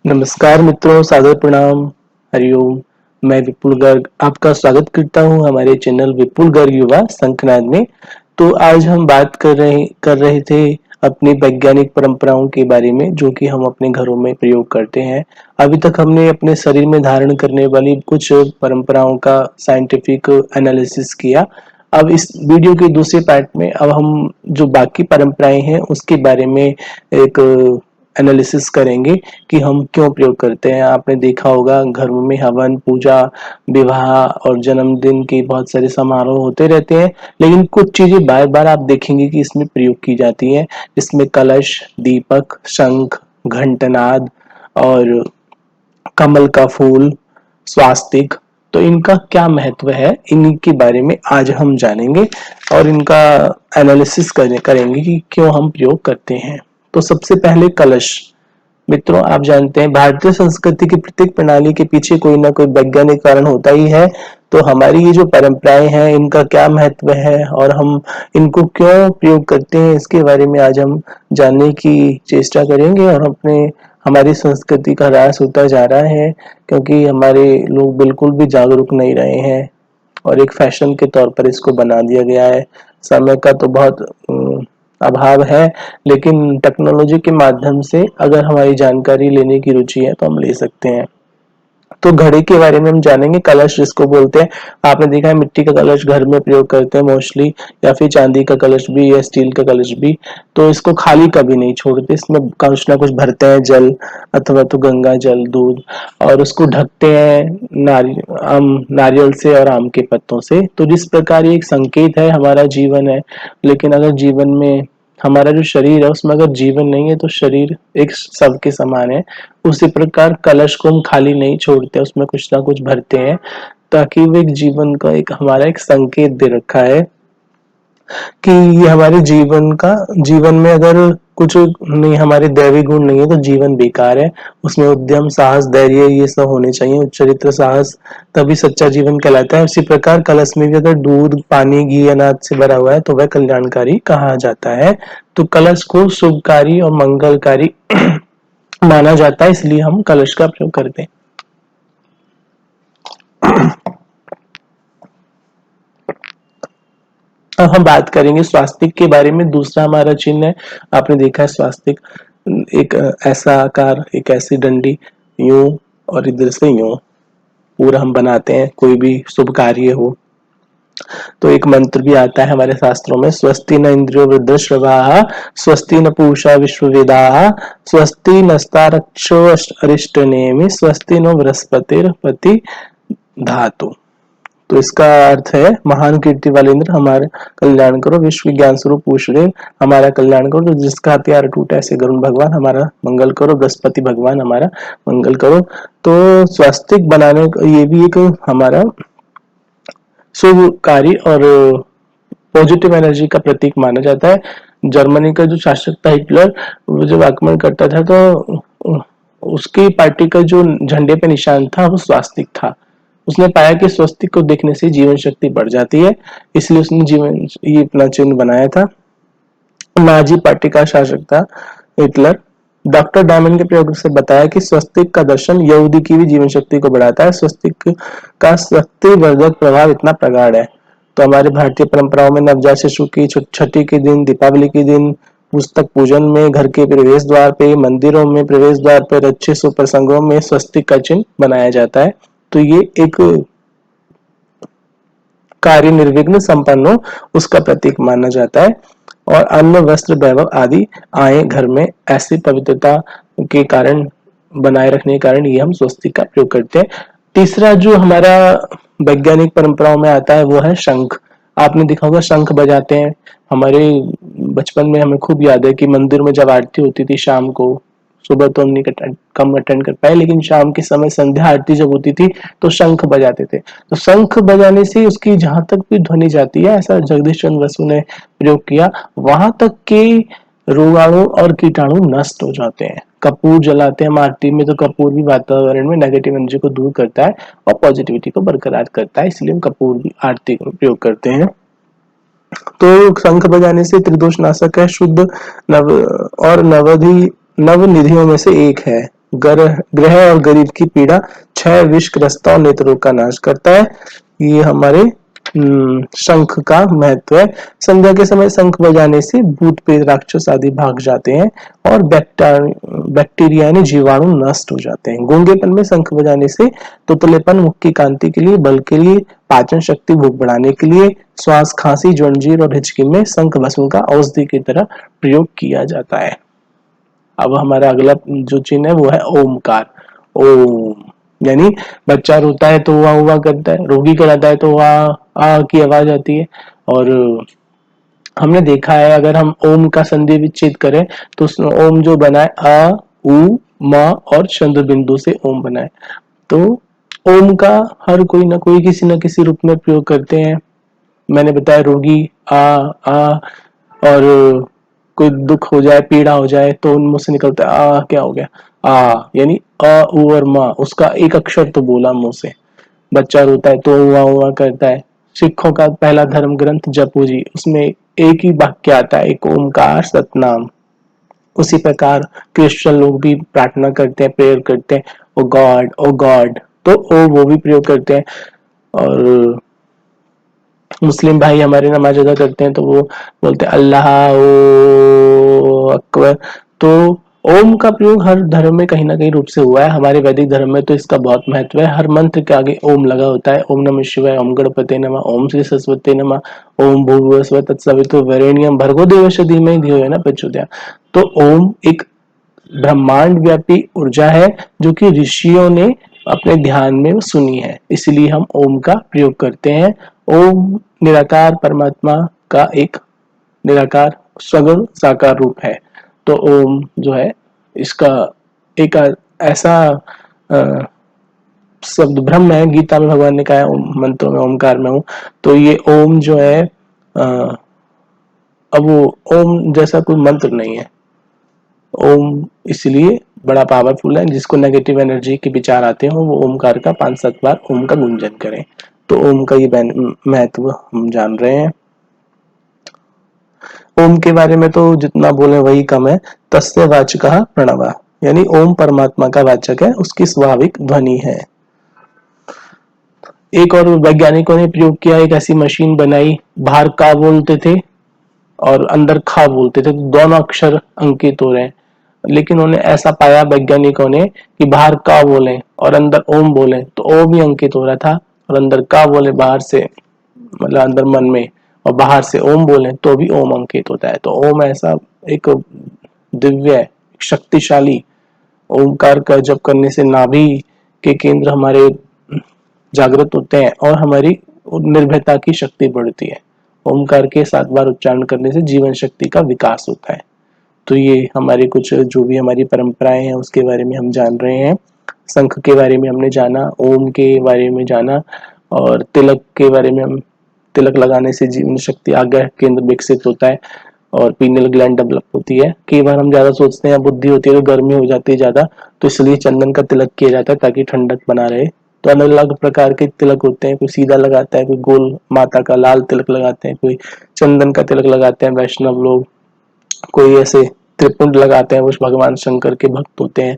नमस्कार मित्रों, सादर प्रणाम, हरिओम। मैं विपुल गर्ग आपका स्वागत करता हूं हमारे चैनल विपुल गर्ग युवा शंखनाद में। तो आज हम बात कर रहे थे अपनी वैज्ञानिक परंपराओं के बारे में, जो कि हम अपने घरों में प्रयोग करते हैं। अभी तक हमने अपने शरीर में धारण करने वाली कुछ परंपराओं का साइंटिफिक एनालिसिस किया। अब इस वीडियो के दूसरे पार्ट में अब हम जो बाकी परंपराएं हैं उसके बारे में एक एनालिसिस करेंगे कि हम क्यों प्रयोग करते हैं। आपने देखा होगा घरों में हवन, पूजा, विवाह और जन्मदिन के बहुत सारे समारोह होते रहते हैं, लेकिन कुछ चीजें बार बार आप देखेंगे कि इसमें प्रयोग की जाती हैं। इसमें कलश, दीपक, शंख, घंटनाद और कमल का फूल, स्वास्तिक। तो इनका क्या महत्व है, इन्हीं के बारे में आज हम जानेंगे और इनका एनालिसिस करेंगे कि क्यों हम प्रयोग करते हैं। तो सबसे पहले कलश। मित्रों, आप जानते हैं भारतीय संस्कृति की प्रत्येक प्रणाली के पीछे कोई ना कोई वैज्ञानिक कारण होता ही है। तो हमारी ये जो परंपराएं हैं इनका क्या महत्व है और हम इनको क्यों प्रयोग करते हैं, इसके बारे में आज हम जानने की चेष्टा करेंगे। और हमारी संस्कृति का ह्रास होता जा रहा है, क्योंकि हमारे लोग बिल्कुल भी जागरूक नहीं रहे हैं और एक फैशन के तौर पर इसको बना दिया गया है। समय का तो बहुत अभाव है, लेकिन टेक्नोलॉजी के माध्यम से अगर हमारी जानकारी लेने की रुचि है तो हम ले सकते हैं। तो घड़े के बारे में हम जानेंगे। कलश जिसको बोलते हैं, आपने देखा है मिट्टी का कलश घर में प्रयोग करते हैं मोस्टली, या फिर चांदी का कलश भी या स्टील का कलश भी। तो इसको खाली कभी नहीं छोड़ते, इसमें कुछ ना कुछ भरते हैं, जल अथवा तो गंगा जल, दूध, और उसको ढकते हैं नारियल से और आम के पत्तों से। तो जिस प्रकार ये एक संकेत है हमारा जीवन है, लेकिन अगर जीवन में हमारा जो शरीर है उसमें अगर जीवन नहीं है तो शरीर एक शव के समान है। उसी प्रकार कलश को हम खाली नहीं छोड़ते, उसमें कुछ ना कुछ भरते हैं, ताकि वो एक जीवन का एक हमारा एक संकेत दे रखा है कि ये हमारे जीवन में अगर कुछ नहीं, हमारे दैवी गुण नहीं है तो जीवन बेकार है। उसमें उद्यम, साहस, धैर्य ये सब होने चाहिए। चरित्र, साहस, तभी सच्चा जीवन कहलाता है। उसी प्रकार कलश में भी अगर दूध, पानी, घी, अनाज से भरा हुआ है तो वह कल्याणकारी कहा जाता है। तो कलश को शुभकारी और मंगलकारी माना जाता है, इसलिए हम कलश का प्रयोग करते हैं। अब हम बात करेंगे स्वास्तिक के बारे में। दूसरा हमारा चिन्ह है, आपने देखा है स्वास्तिक, एक ऐसा आकार, एक ऐसी डंडी, यूं और इधर से यूं पूरा हम बनाते हैं कोई भी शुभ कार्य हो। तो एक मंत्र भी आता है हमारे शास्त्रों में, स्वस्ति न इंद्रियो वृद्धश्रवाः, स्वस्ति न पूषा विश्ववेदाः, स्वस्ति नस्तारक्षो अरिष्टनेमि, स्वस्ति नो बृहस्पतिर्पति धातु। तो इसका अर्थ है, महान कीर्ति वाले इंद्र हमारा कल्याण करो, विश्व ज्ञान स्वरूप पूषदेव हमारा कल्याण करो, तो जिसका हथियार टूटा ऐसे गरुण भगवान हमारा मंगल करो, बृहस्पति भगवान हमारा मंगल करो। तो स्वास्तिक बनाने ये भी एक हमारा शुभ कार्य और पॉजिटिव एनर्जी का प्रतीक माना जाता है। जर्मनी का जो शासक था हिटलर, वो जब आक्रमण करता था तो उसकी पार्टी का जो झंडे पे निशान था वो स्वास्तिक था। उसने पाया कि स्वस्तिक को देखने से जीवन शक्ति बढ़ जाती है, इसलिए उसने ये अपना चिन्ह बनाया था। नाजी पार्टी का शासक था हिटलर। डॉक्टर डायमंड के प्रयोग से बताया कि स्वस्तिक का दर्शन यहूदी की भी जीवन शक्ति को बढ़ाता है। स्वस्तिक का शक्तिवर्धक प्रभाव इतना प्रगाढ़ है। तो हमारे भारतीय परंपराओं में नवजात शिशु की छठी के दिन, दीपावली के दिन, पुस्तक पूजन में, घर के प्रवेश द्वार पे, मंदिरों में प्रवेश द्वार पर, अच्छे शुभ प्रसंगों में स्वस्तिक का चिन्ह बनाया जाता है। तो ये एक कार्य निर्विघ्न संपन्न हो उसका प्रतीक माना जाता है। और अन्न, वस्त्र, वैभव आदि आए घर में, ऐसी पवित्रता के कारण बनाए रखने के कारण ये हम स्वस्तिक का प्रयोग करते हैं। तीसरा जो हमारा वैज्ञानिक परंपराओं में आता है वो है शंख। आपने देखा होगा शंख बजाते हैं। हमारे बचपन में हमें खूब याद है कि मंदिर में जब आरती होती थी शाम को, सुबह तो हमने कम अटेंड कर पाए, लेकिन शाम के समय संध्या आरती जब होती थी तो शंख बजाते थे। तो शंख बजाने से उसकी जहां तक भी ध्वनि जाती है, ऐसा जगदीश चंद्र बसु ने प्रयोग किया, वहां तक के रोगाणु और कीटाणु नष्ट हो जाते हैं। कपूर जलाते हैं आरती में, तो कपूर भी वातावरण में नेगेटिव एनर्जी को दूर करता है और पॉजिटिविटी को बरकरार करता है, इसलिए हम कपूर भी आरती को प्रयोग करते हैं। तो शंख बजाने से त्रिदोष नाशक है, शुद्ध नव और नवनिधियों में से एक है। ग्रह और गरीब की पीड़ा, क्षय, विष, ग्रस्ता और नेत्र रोग का नाश करता है। ये हमारे शंख का महत्व है। संध्या के समय शंख बजाने से भूत प्रेत राक्षस आदि भाग जाते हैं और बैक्टीरिया यानी जीवाणु नष्ट हो जाते हैं। गूंगेपन में शंख बजाने से तुतलेपन, मुख की कांति के लिए, बल के लिए, पाचन शक्ति, भूख बढ़ाने के लिए, श्वास, खांसी, जंजीर और हिचकी में शंख भस्म का औषधि की तरह प्रयोग किया जाता है। अब हमारा अगला जो चिन्ह है वो है ओमकार। ओम यानी बच्चा रोता है तो वाह वाह करता है, रोगी कराता है तो वाह आ की आवाज आती है। और हमने देखा है अगर हम ओम का संधि विच्छेद करें तो ओम जो बना है अ उ म और चंद्र बिंदु से ओम बना है। तो ओम का हर कोई ना कोई किसी न किसी रूप में प्रयोग करते हैं। मैंने बताया रोगी आ और कोई दुख हो जाए, पीड़ा हो जाए तो उन मुंह से निकलता है आ, क्या हो गया यानी अ उ और म, उसका एक अक्षर तो बोला मुंह से। बच्चा रोता है तो हुआ हुआ करता है। सिखों का पहला धर्म ग्रंथ जपू जी, उसमें एक ही वाक्य आता है, एक ओमकार सतनाम। उसी प्रकार क्रिश्चियन लोग भी प्रार्थना करते हैं, प्रेयर करते हैं, ओ गॉड ओ गॉड, तो ओ वो भी प्रयोग करते हैं। और मुस्लिम भाई हमारे नमाज अदा करते हैं तो वो बोलते हैं अल्लाह अकबर। तो ओम का प्रयोग हर धर्म में कहीं ना कहीं रूप से हुआ है। हमारे वैदिक धर्म में तो इसका बहुत महत्व है। हर मंत्र के आगे ओम लगा होता है। ओम नमः शिवाय, ओम गणपते नमः, ओम श्री सरस्वती नमः, ओम भूर्भुवस्सुवः तत्सवितुर्वरेण्यम भर्गो देवस्य धीमहि धियो यो न प्रचोदयात्। तो ओम एक ब्रह्मांड व्यापी ऊर्जा है जो कि ऋषियों ने अपने ध्यान में सुनी है, इसलिए हम ओम का प्रयोग करते हैं। ओम निराकार परमात्मा का एक निराकार सगुण साकार रूप है। तो ओम जो है इसका एक ऐसा शब्द ब्रह्म है, गीता में भगवान ने कहा है ओम मंत्रों में ओमकार में हूं। तो ये ओम जो है अब वो ओम जैसा कोई मंत्र नहीं है। ओम इसलिए बड़ा पावरफुल है, जिसको नेगेटिव एनर्जी के विचार आते हो वो ओमकार का 5-7 बार ओम का गुंजन करें। तो ओम का ये महत्व हम जान रहे हैं। ओम के बारे में तो जितना बोले वही कम है। तस्य वाचकः प्रणवः, यानी ओम परमात्मा का वाचक है, उसकी स्वाभाविक ध्वनि है। एक और वैज्ञानिकों ने प्रयोग किया, एक ऐसी मशीन बनाई, बाहर का बोलते थे और अंदर खा बोलते थे, तो दोनों अक्षर अंकित हो रहे हैं। लेकिन उन्होंने ऐसा पाया वैज्ञानिकों ने कि बाहर का बोले और अंदर ओम बोले तो ओ भी अंकित हो रहा था, और अंदर का बोले बाहर से मतलब अंदर मन में, और बाहर से ओम बोले तो भी ओम अंकित होता है। तो ओम ऐसा एक दिव्य शक्तिशाली, ओमकार का जप करने से नाभि के केंद्र हमारे जागृत होते हैं और हमारी निर्भयता की शक्ति बढ़ती है। ओमकार के 7 बार उच्चारण करने से जीवन शक्ति का विकास होता है। तो ये हमारे कुछ जो भी हमारी परंपराएं हैं उसके बारे में हम जान रहे हैं। शंख के बारे में हमने जाना, ओम के बारे में जाना, और तिलक के बारे में हम तिलक लगाने से जीवन शक्ति आज्ञा केंद्र विकसित होता है और पीनियल ग्लैंड डेवलप होती है। कई बार हम ज्यादा सोचते हैं बुद्धि होती है तो गर्मी हो जाती है ज्यादा, तो इसलिए चंदन का तिलक किया जाता है ताकि ठंडक बना रहे। तो अलग अलग प्रकार के तिलक होते हैं, कोई सीधा लगाता है, कोई गोल माता का लाल तिलक लगाते हैं, कोई चंदन का तिलक लगाते हैं वैष्णव लोग, कोई ऐसे त्रिपुंड लगाते हैं, वो भगवान शंकर के भक्त होते हैं।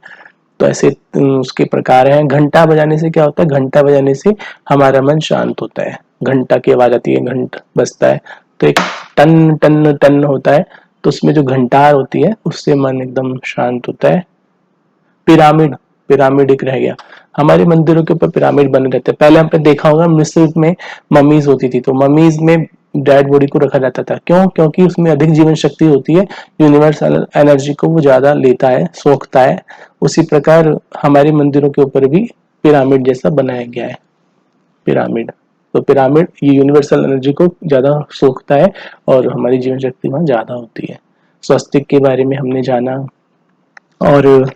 तो ऐसे उसके प्रकार हैं। घंटा बजाने से क्या होता है, घंटा बजाने से हमारा मन शांत होता है। घंटा की आवाज आती है, घंट बजता है तो एक टन टन टन होता है, तो उसमें जो घंटार होती है उससे मन एकदम शांत होता है। पिरामिड, पिरामिड एक रह गया, हमारे मंदिरों के ऊपर पिरामिड बन रहते हैं। पहले हमने देखा होगा मिस्र में ममीज होती थी, तो ममीज में डेड बॉडी को रखा जाता था। क्यों? क्योंकि उसमें अधिक जीवन शक्ति होती है, यूनिवर्सल एनर्जी को वो ज्यादा लेता है, सोखता है। उसी प्रकार हमारे मंदिरों के ऊपर भी पिरामिड जैसा बनाया गया है। पिरामिड, तो पिरामिड ये यूनिवर्सल एनर्जी को ज्यादा सोखता है और हमारी जीवन शक्ति वहां ज्यादा होती है। स्वस्तिक के बारे में हमने जाना, और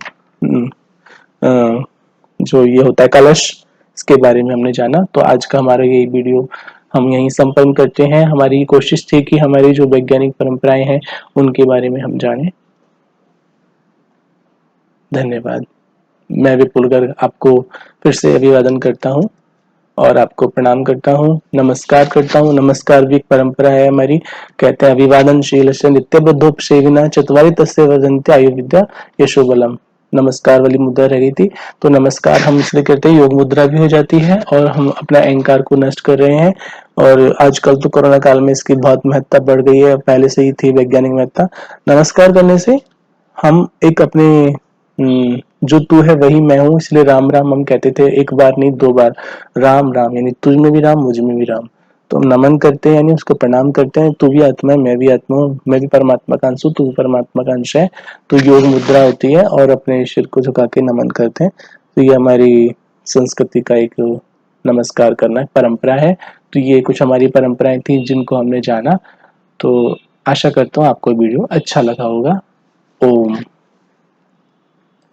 जो ये होता है कलश, इसके बारे में हमने जाना। तो आज का हमारा ये वीडियो हम यहीं संपन्न करते हैं। हमारी कोशिश थी कि हमारी जो वैज्ञानिक परंपराएं हैं उनके बारे में हम जानें। धन्यवाद। मैं विपुल गर्ग आपको फिर से अभिवादन करता हूँ और आपको प्रणाम करता हूँ, नमस्कार करता हूँ। नमस्कार भी एक परंपरा है हमारी। कहते हैं अभिवादन शील से नित्य बुद्धोपसेविना चत्वारि तस्य वर्धन्ते आयु विद्या यशो बलम। नमस्कार वाली मुद्रा रह गई थी। तो नमस्कार हम इसलिए करते हैं, योग मुद्रा भी हो जाती है और हम अपना अहंकार को नष्ट कर रहे हैं। और आजकल तो कोरोना काल में इसकी बहुत महत्ता बढ़ गई है, पहले से ही थी वैज्ञानिक महत्ता। नमस्कार करने से हम एक अपने जो तू है वही मैं हूँ, इसलिए राम राम हम कहते थे, एक बार नहीं 2 बार। राम राम यानी तुझ में भी राम, मुझ में भी राम। तो हम नमन करते हैं यानी उसको प्रणाम करते हैं, तू भी आत्मा है, मैं भी आत्मा हूँ, मैं भी परमात्मा का अंश हूँ, तू भी परमात्मा का अंश है। तो योग मुद्रा होती है और अपने सिर को झुका के नमन करते हैं। तो ये हमारी संस्कृति का एक नमस्कार करना परंपरा है। तो ये कुछ हमारी परंपराएं थी जिनको हमने जाना। तो आशा करता हूँ आपको वीडियो अच्छा लगा होगा। ओम।